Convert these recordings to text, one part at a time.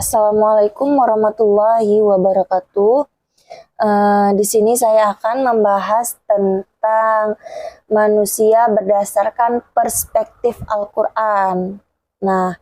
Assalamualaikum warahmatullahi wabarakatuh. Di sini saya akan membahas tentang manusia berdasarkan perspektif Al-Quran. Nah,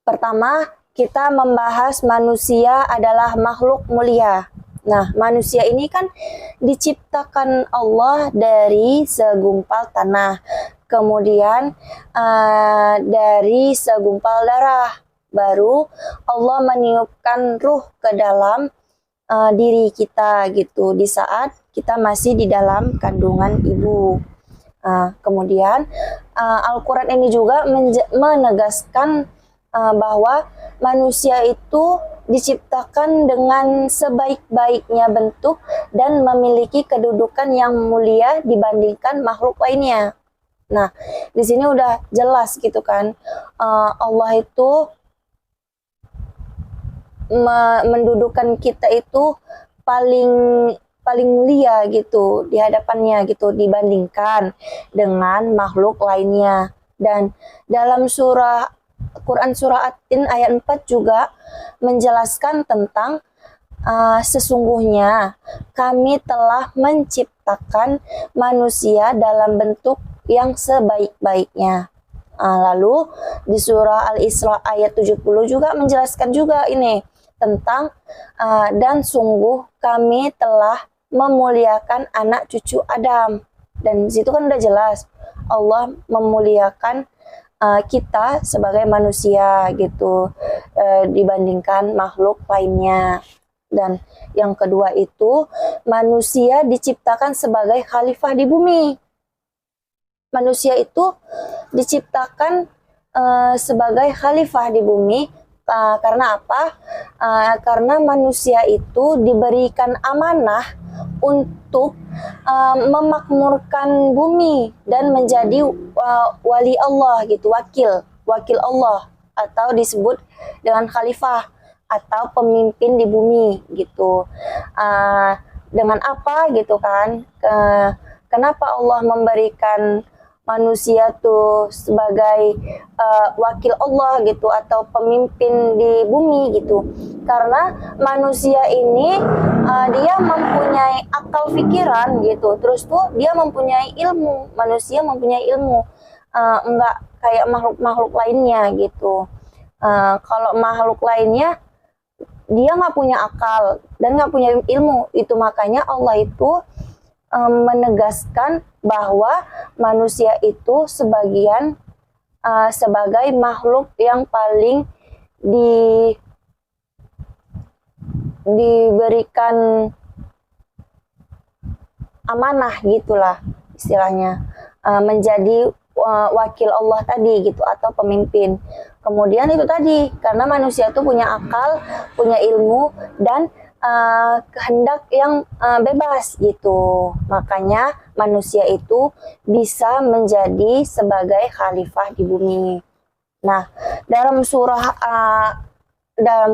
pertama kita membahas manusia adalah makhluk mulia. Nah, manusia ini kan diciptakan Allah dari segumpal tanah, kemudian dari segumpal darah, baru Allah meniupkan ruh ke dalam diri kita gitu, di saat kita masih di dalam kandungan ibu. Kemudian Al-Quran ini juga menegaskan bahwa manusia itu diciptakan dengan sebaik-baiknya bentuk dan memiliki kedudukan yang mulia dibandingkan makhluk lainnya. Nah, di sini udah jelas gitu kan, Allah itu mendudukan kita itu paling mulia gitu di hadapannya gitu dibandingkan dengan makhluk lainnya. Dan dalam Quran surah At-Tin ayat 4 juga menjelaskan tentang sesungguhnya kami telah menciptakan manusia dalam bentuk yang sebaik-baiknya. Lalu di surah Al-Isra ayat 70 juga menjelaskan juga ini tentang dan sungguh kami telah memuliakan anak cucu Adam. Dan di situ kan udah jelas Allah memuliakan kita sebagai manusia gitu dibandingkan makhluk lainnya. Dan yang kedua itu manusia diciptakan sebagai khalifah di bumi. Manusia itu diciptakan sebagai khalifah di bumi karena apa? Karena manusia itu diberikan amanah untuk memakmurkan bumi dan menjadi wali Allah gitu, wakil Allah, atau disebut dengan khalifah atau pemimpin di bumi gitu. Dengan apa gitu kan? Kenapa Allah memberikan manusia tuh sebagai wakil Allah gitu atau pemimpin di bumi gitu? Karena manusia ini dia mempunyai akal pikiran gitu, terus tuh dia mempunyai ilmu, manusia mempunyai ilmu, enggak kayak makhluk-makhluk lainnya gitu. Kalau makhluk lainnya dia nggak punya akal dan nggak punya ilmu, itu makanya Allah itu menegaskan bahwa manusia itu sebagai makhluk yang paling diberikan amanah gitulah istilahnya, menjadi wakil Allah tadi gitu atau pemimpin. Kemudian itu tadi karena manusia itu punya akal, punya ilmu dan kehendak yang bebas gitu, makanya manusia itu bisa menjadi sebagai khalifah di bumi. Nah, dalam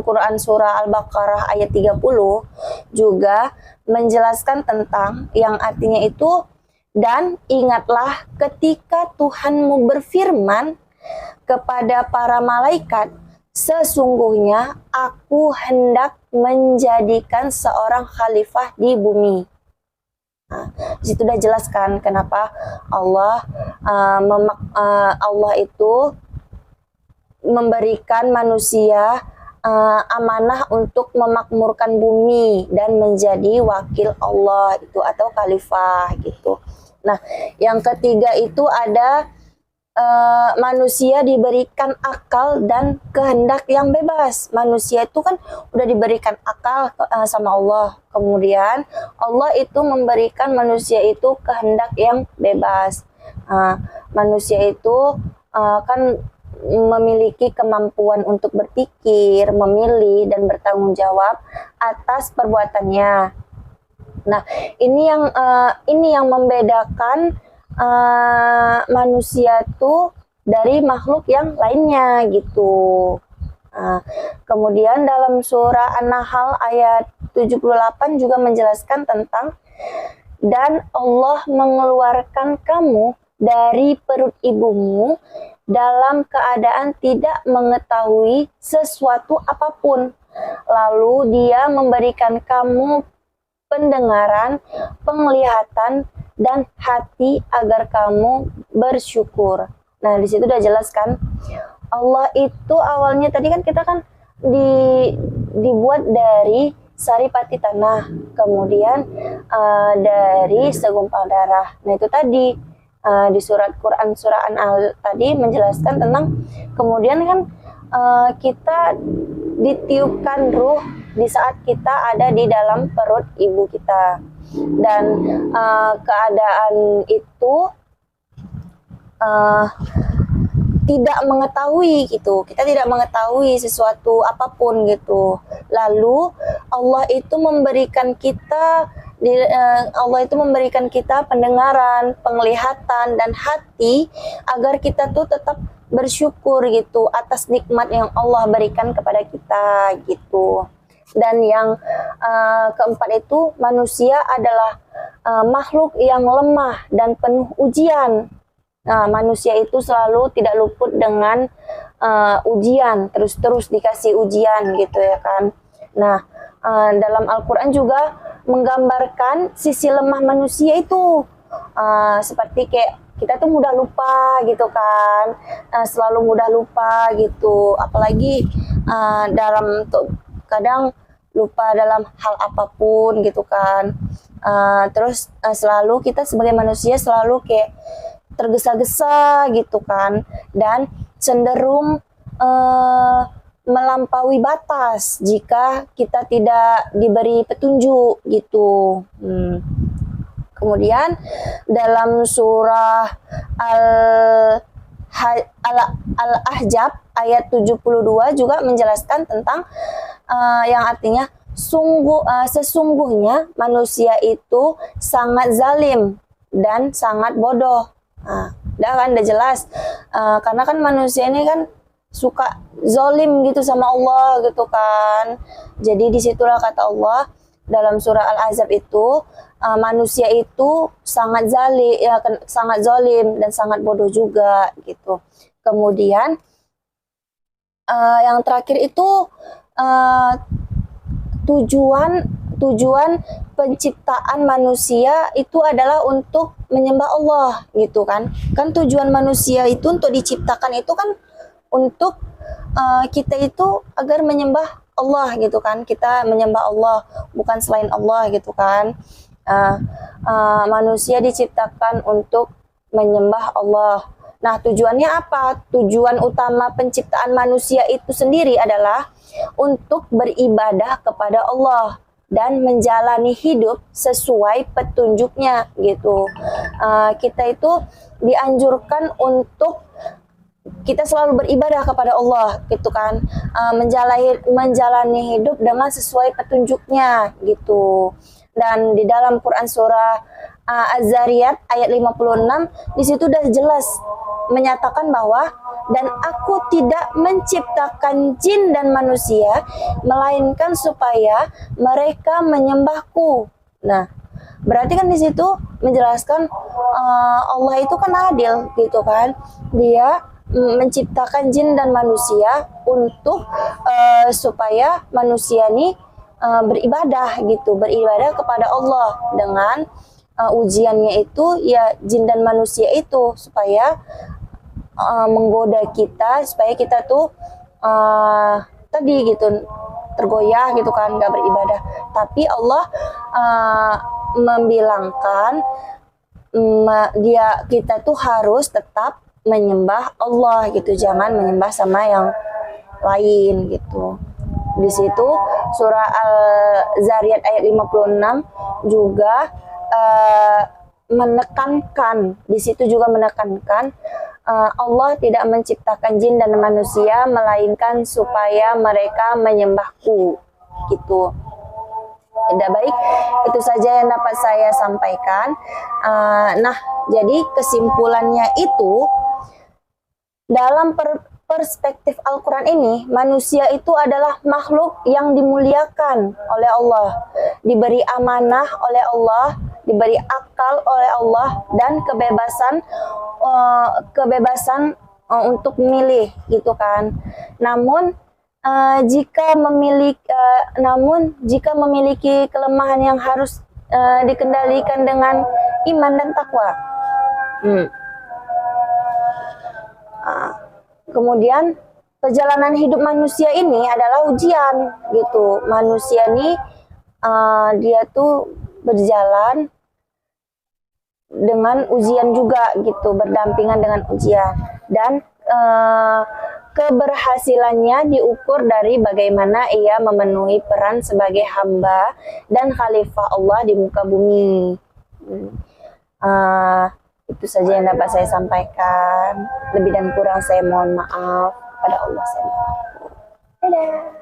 Quran surah Al-Baqarah ayat 30 juga menjelaskan tentang yang artinya itu, dan ingatlah ketika Tuhanmu berfirman kepada para malaikat, sesungguhnya aku hendak menjadikan seorang khalifah di bumi. Nah, disitu udah jelaskan kenapa Allah itu memberikan manusia amanah untuk memakmurkan bumi dan menjadi wakil Allah itu atau khalifah gitu. Nah, yang ketiga itu ada manusia diberikan akal dan kehendak yang bebas. Manusia itu kan udah diberikan akal sama Allah. Kemudian Allah itu memberikan manusia itu kehendak yang bebas. Manusia itu kan memiliki kemampuan untuk berpikir, memilih, dan bertanggung jawab atas perbuatannya. Nah, ini yang membedakan manusia tuh dari makhluk yang lainnya gitu. Kemudian dalam surah An-Nahl ayat 78 juga menjelaskan tentang dan Allah mengeluarkan kamu dari perut ibumu dalam keadaan tidak mengetahui sesuatu apapun. Lalu dia memberikan kamu pendengaran, penglihatan, dan hati agar kamu bersyukur. Nah, di situ udah jelas kan, Allah itu awalnya tadi kan kita kan dibuat dari saripati tanah, kemudian dari segumpal darah. Nah, itu tadi di surat Quran surah An-Nahl tadi menjelaskan tentang kemudian kan kita ditiupkan ruh di saat kita ada di dalam perut ibu kita, dan keadaan itu tidak mengetahui gitu, kita tidak mengetahui sesuatu apapun gitu. Lalu Allah itu memberikan kita pendengaran, penglihatan, dan hati agar kita tuh tetap bersyukur gitu atas nikmat yang Allah berikan kepada kita gitu. Dan yang keempat itu, manusia adalah makhluk yang lemah dan penuh ujian. Nah, manusia itu selalu tidak luput dengan ujian, terus-terus dikasih ujian gitu ya kan. Nah, dalam Al-Quran juga menggambarkan sisi lemah manusia itu, seperti kayak kita tuh mudah lupa gitu kan, selalu mudah lupa gitu, apalagi kadang lupa dalam hal apapun gitu kan. Terus selalu kita sebagai manusia selalu kayak tergesa-gesa gitu kan, dan cenderung melampaui batas jika kita tidak diberi petunjuk gitu. Kemudian dalam surah Al-Ahzab ayat 72 juga menjelaskan tentang yang artinya sesungguhnya manusia itu sangat zalim dan sangat bodoh. Udah jelas, karena kan manusia ini kan suka zolim gitu sama Allah gitu kan. Jadi disitulah kata Allah dalam surah Al-Ahzab itu, manusia itu sangat zolim dan sangat bodoh juga gitu. Kemudian yang terakhir itu tujuan penciptaan manusia itu adalah untuk menyembah Allah gitu kan. Kan tujuan manusia itu untuk diciptakan itu kan untuk kita itu agar menyembah Allah gitu kan. Kita menyembah Allah, bukan selain Allah gitu kan. Manusia diciptakan untuk menyembah Allah. Nah, tujuannya apa? Tujuan utama penciptaan manusia itu sendiri adalah untuk beribadah kepada Allah dan menjalani hidup sesuai petunjuknya gitu. Kita itu dianjurkan untuk kita selalu beribadah kepada Allah gitu kan, menjalani hidup dengan sesuai petunjuknya gitu. Dan di dalam Quran surah Az-Zariyat ayat 56 di situ udah jelas menyatakan bahwa dan aku tidak menciptakan jin dan manusia melainkan supaya mereka menyembahku. Nah, berarti kan di situ menjelaskan Allah itu kan adil gitu kan. Dia menciptakan jin dan manusia untuk supaya manusia ini beribadah gitu, beribadah kepada Allah dengan ujiannya itu ya jin dan manusia itu supaya menggoda kita supaya kita tuh tadi gitu tergoyah gitu kan, nggak beribadah. Tapi Allah membilangkan kita tuh harus tetap menyembah Allah gitu, jangan menyembah sama yang lain gitu. Di situ surah Al-Zariyat ayat 56 juga menekankan, di situ juga menekankan Allah tidak menciptakan jin dan manusia melainkan supaya mereka menyembahku gitu. Tidak baik, itu saja yang dapat saya sampaikan. Nah, jadi kesimpulannya itu dalam perspektif Al-Quran ini, manusia itu adalah makhluk yang dimuliakan oleh Allah, diberi amanah oleh Allah, diberi akal oleh Allah, dan kebebasan untuk memilih gitu kan. Namun jika memiliki kelemahan yang harus dikendalikan dengan iman dan takwa. Kemudian perjalanan hidup manusia ini adalah ujian gitu. Manusia ini dia tuh berjalan dengan ujian juga gitu, berdampingan dengan ujian, dan keberhasilannya diukur dari bagaimana ia memenuhi peran sebagai hamba dan khalifah Allah di muka bumi. Itu saja yang dapat saya sampaikan. Lebih dan kurang saya mohon maaf. Pada Allah saya mohon. Dadah.